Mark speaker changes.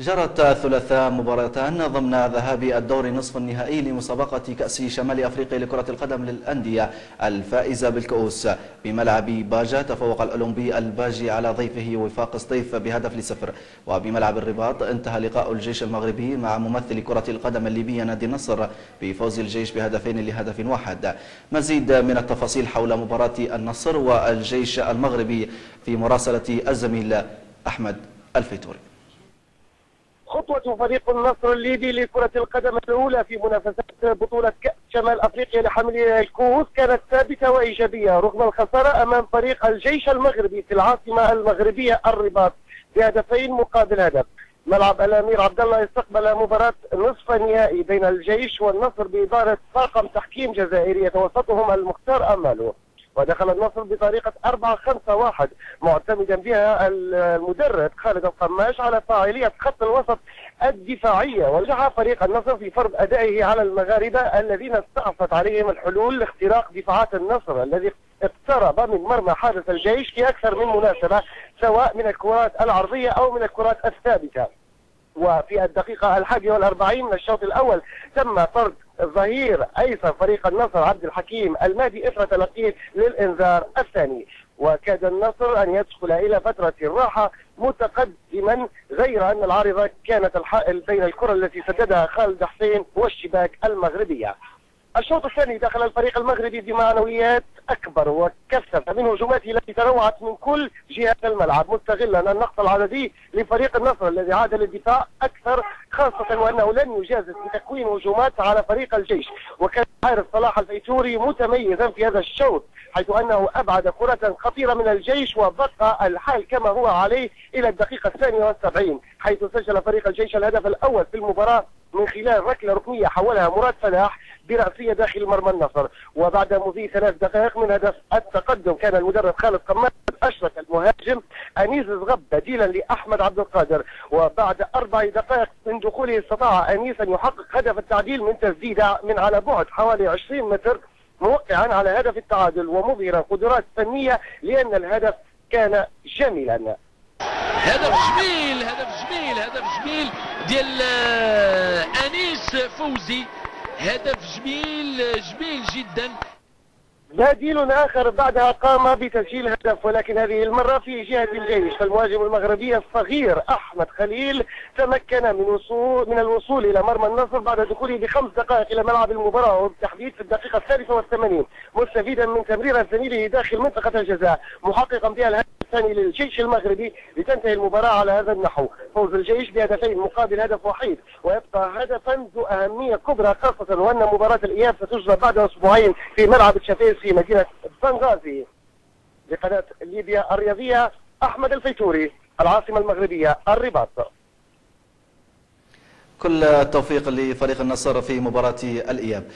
Speaker 1: جرت الثلاثاء مباراتان ضمن ذهاب الدور نصف النهائي لمسابقة كأس شمال أفريقيا لكرة القدم للأندية الفائزة بالكؤوس. بملعب باجة تفوق الأولمبي الباجي على ضيفه وفاق سطيف ب1-0، وبملعب الرباط انتهى لقاء الجيش المغربي مع ممثل كرة القدم الليبية نادي النصر بفوز الجيش ب2-1. مزيد من التفاصيل حول مباراة النصر والجيش المغربي في مراسلة الزميل أحمد الفيتوري.
Speaker 2: خطوة فريق النصر الليبي لكرة القدم الأولى في منافسات بطولة كأس شمال أفريقيا لحمل الكؤوس كانت ثابتة وإيجابية رغم الخسارة أمام فريق الجيش المغربي في العاصمة المغربية الرباط ب2-1. ملعب الأمير عبد الله استقبل مباراة نصف نهائي بين الجيش والنصر بإدارة طاقم تحكيم جزائري يتوسطهم المختار أمالو، ودخل النصر بطريقة 4-5-1 معتمدا بها المدرب خالد القماش على فاعلية خط الوسط الدفاعية، ونجح فريق النصر في فرض أدائه على المغاربة الذين استعصت عليهم الحلول لاختراق دفاعات النصر الذي اقترب من مرمى حارس الجيش في أكثر من مناسبة سواء من الكرات العرضية أو من الكرات الثابتة. وفي الدقيقة 41 من الشوط الأول تم طرد ظهير أيسر فريق النصر عبد الحكيم المادي إثر تلقيه للإنذار الثاني، وكاد النصر أن يدخل إلى فترة الراحة متقدما، غير أن العارضة كانت الحائل بين الكرة التي سددها خالد حسين والشباك المغربية. الشوط الثاني دخل الفريق المغربي بمعنويات أكبر وكثف من هجماته التي تنوعت من كل جهات الملعب، مستغلا النقص العددي لفريق النصر الذي عاد للدفاع أكثر، خاصة وأنه لن يجازف بتكوين هجومات على فريق الجيش. وكان حارس صلاح الفيتوري متميزا في هذا الشوط حيث أنه أبعد كرة خطيرة من الجيش وبقى الحال كما هو عليه إلى الدقيقة 72 حيث سجل فريق الجيش الهدف الأول في المباراة من خلال ركلة ركنية حولها مراد فلاح برأسية داخل مرمى النصر. وبعد مضي 3 دقائق من هدف التقدم كان المدرب خالد قماش أشرك المهاجم أنيس زغب بديلا لأحمد عبد القادر، وبعد 4 دقائق من دخوله استطاع أنيس أن يحقق هدف التعديل من تسديدة من على بعد حوالي 20 متر، موقعا على هدف التعادل ومظهرا قدرات فنية لأن الهدف كان جميلا.
Speaker 3: هدف جميل هدف جميل ديال أنيس فوزي، هدف جميل جدا.
Speaker 2: بديل آخر بعدها قام بتسجيل هدف، ولكن هذه المرة في جهة الجيش، فالمهاجم المغربي الصغير أحمد خليل تمكن من الوصول إلى مرمى النصر بعد دخوله ب5 دقائق إلى ملعب المباراة وبالتحديد في الدقيقة 83 مستفيدا من تمريرة زميله داخل منطقة الجزاء محققا بها الهدف الثاني للجيش المغربي لتنتهي المباراة على هذا النحو، فوز الجيش ب2 مقابل هدف وحيد، ويبقى هدفا ذو أهمية كبرى خاصة وأن مباراة الإياب ستجرى بعد أسبوعين في ملعب الشفيز في مدينة بنغازي. لقناة ليبيا الرياضية أحمد الفيتوري، العاصمة المغربية الرباط.
Speaker 1: كل التوفيق لفريق النصر في مباراة الإياب.